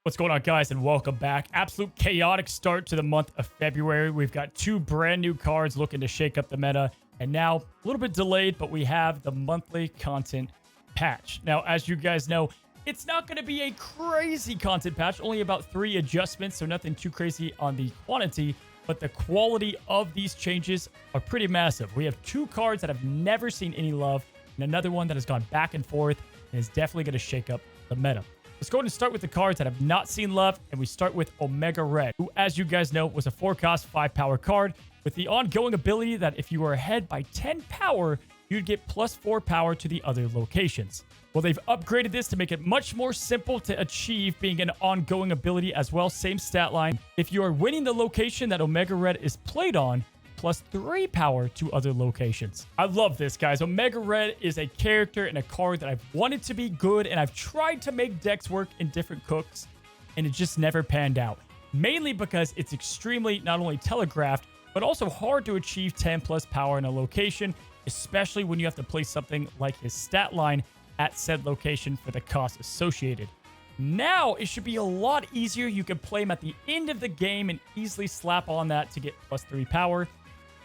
What's going on, guys, and welcome back. Absolute chaotic start to the month of February. We've got two brand new cards looking to shake up the meta, and now a little bit delayed, but we have the monthly content patch. Now, as you guys know, it's not going to be a crazy content patch, only about 3 adjustments, so nothing too crazy on the quantity, but the quality of these changes are pretty massive. We have 2 cards that have never seen any love, and another one that has gone back and forth and is definitely going to shake up the meta. Let's go ahead and start with the cards that have not seen love, and we start with Omega Red, who, as you guys know, was a 4-cost 5-power card with the ongoing ability that if you were ahead by 10 power, you'd get plus 4 power to the other locations. Well, they've upgraded this to make it much more simple to achieve, being an ongoing ability as well. Same stat line. If you are winning the location that Omega Red is played on, plus 3 power to other locations. I love this, guys. Omega Red is a character and a card that I've wanted to be good, and I've tried to make decks work in different cooks, and it just never panned out. Mainly because it's extremely not only telegraphed, but also hard to achieve 10 plus power in a location, especially when you have to place something like his stat line at said location for the cost associated. Now, it should be a lot easier. You can play him at the end of the game and easily slap on that to get plus 3 power.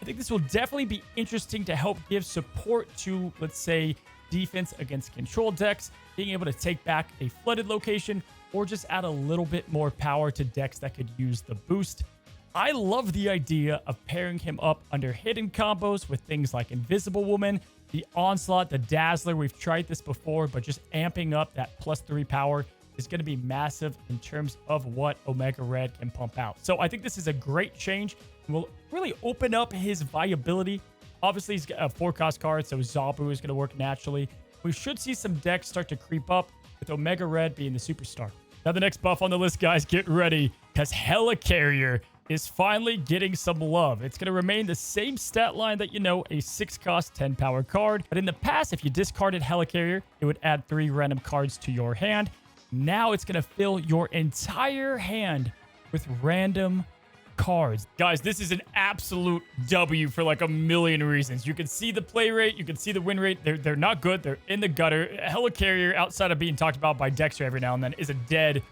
I think this will definitely be interesting to help give support to, let's say, defense against control decks, being able to take back a flooded location, or just add a little bit more power to decks that could use the boost. I love the idea of pairing him up under hidden combos with things like Invisible Woman, the Onslaught, the Dazzler. We've tried this before, but just amping up that plus 3 power is going to be massive in terms of what Omega Red can pump out. So I think this is a great change and will really open up his viability. Obviously, he's a 4-cost card, so Zabu is going to work naturally. We should see some decks start to creep up with Omega Red being the superstar. Now, the next buff on the list, guys, get ready, because Helicarrier is finally getting some love. It's going to remain the same stat line that you know, a 6-cost 10-power card. But in the past, if you discarded Helicarrier, it would add 3 random cards to your hand. Now it's going to fill your entire hand with random cards. Guys, this is an absolute W for like a million reasons. You can see the play rate. You can see the win rate. They're not good. They're in the gutter. Helicarrier, outside of being talked about by Dexter every now and then, is a dead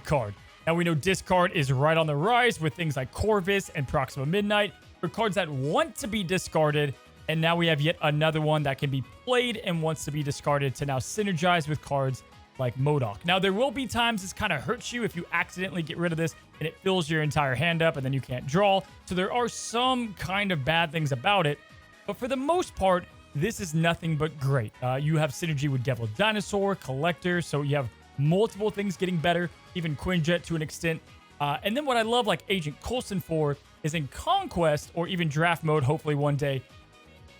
card. Now, we know discard is right on the rise with things like Corvus and Proxima Midnight for cards that want to be discarded. And now we have yet another one that can be played and wants to be discarded to now synergize with cards like MODOK. Now, there will be times this kind of hurts you if you accidentally get rid of this and it fills your entire hand up and then you can't draw. So there are some kind of bad things about it. But for the most part, this is nothing but great. You have synergy with Devil Dinosaur, Collector, so you have multiple things getting better, even Quinjet to an extent. And then what I love like Agent Coulson for is in Conquest or even Draft Mode, hopefully one day,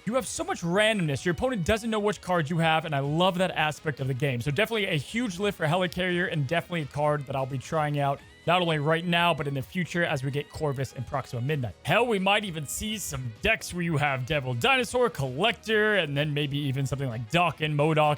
you have so much randomness. Your opponent doesn't know which card you have, and I love that aspect of the game. So definitely a huge lift for Helicarrier, and definitely a card that I'll be trying out not only right now, but in the future as we get Corvus and Proxima Midnight. Hell, we might even see some decks where you have Devil Dinosaur, Collector, and then maybe even something like Dock and MODOK.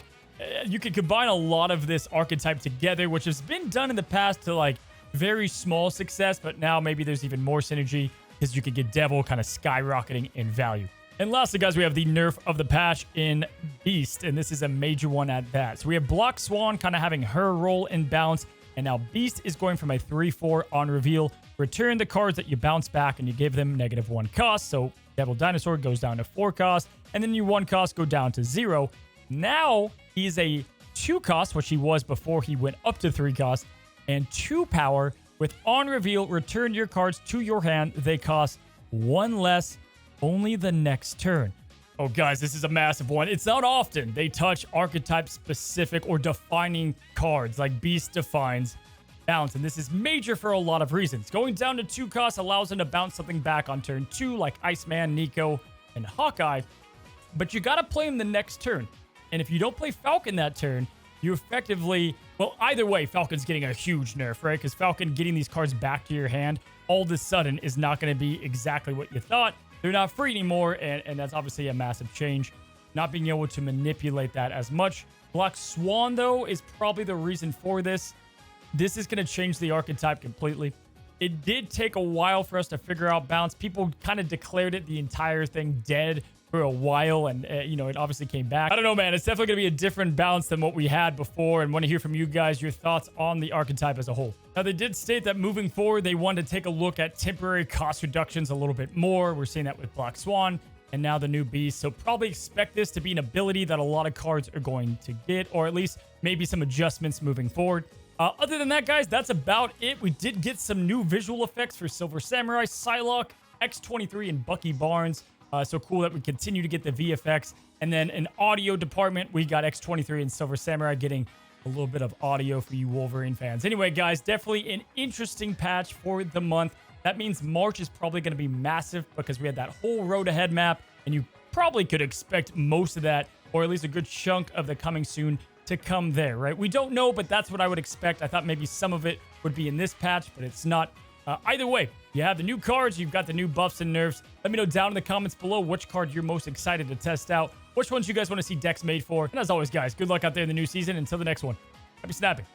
You can combine a lot of this archetype together, which has been done in the past to like very small success, but now maybe there's even more synergy because you could get Devil kind of skyrocketing in value. And lastly, guys, we have the nerf of the patch in Beast, and this is a major one at that. So we have Block Swan kind of having her role in bounce, and now Beast is going from a 3-4 on reveal. Return the cards that you bounce back, and you give them -1 cost. So Devil Dinosaur goes down to 4 cost, and then your 1 cost go down to 0. Now he's a 2 cost, which he was before he went up to 3 cost, and 2 power. With on reveal, return your cards to your hand. They cost 1 less only the next turn. Oh, guys, this is a massive one. It's not often they touch archetype-specific or defining cards like Beast defines bounce, and this is major for a lot of reasons. Going down to 2 costs allows him to bounce something back on turn 2 like Iceman, Nico, and Hawkeye, but you gotta play him the next turn. And if you don't play Falcon that turn, you effectively... Well, either way, Falcon's getting a huge nerf, right? Because Falcon getting these cards back to your hand all of a sudden is not going to be exactly what you thought. They're not free anymore, and that's obviously a massive change. Not being able to manipulate that as much. Black Swan, though, is probably the reason for this. This is going to change the archetype completely. It did take a while for us to figure out bounce. People kind of declared it the entire thing dead for a while, and you know, it obviously came back. I don't know, man. It's definitely gonna be a different balance than what we had before, and want to hear from you guys your thoughts on the archetype as a whole. Now, they did state that moving forward, they wanted to take a look at temporary cost reductions a little bit more. We're seeing that with Black Swan and now the new Beast. So probably expect this to be an ability that a lot of cards are going to get, or at least maybe some adjustments moving forward. Other than that, guys, that's about it. We did get some new visual effects for Silver Samurai, Psylocke, X-23, and Bucky Barnes. So cool that we continue to get the VFX. And then in audio department, we got X-23 and Silver Samurai getting a little bit of audio for you Wolverine fans. Anyway, guys, definitely an interesting patch for the month. That means March is probably going to be massive because we had that whole road ahead map, and you probably could expect most of that, or at least a good chunk of the coming soon to come there, right? We don't know, but that's what I would expect. I thought maybe some of it would be in this patch, but it's not. Either way, you have the new cards, you've got the new buffs and nerfs. Let me know down in the comments below which card you're most excited to test out, which ones you guys want to see decks made for. And as always, guys, good luck out there in the new season. Until the next one, happy snapping.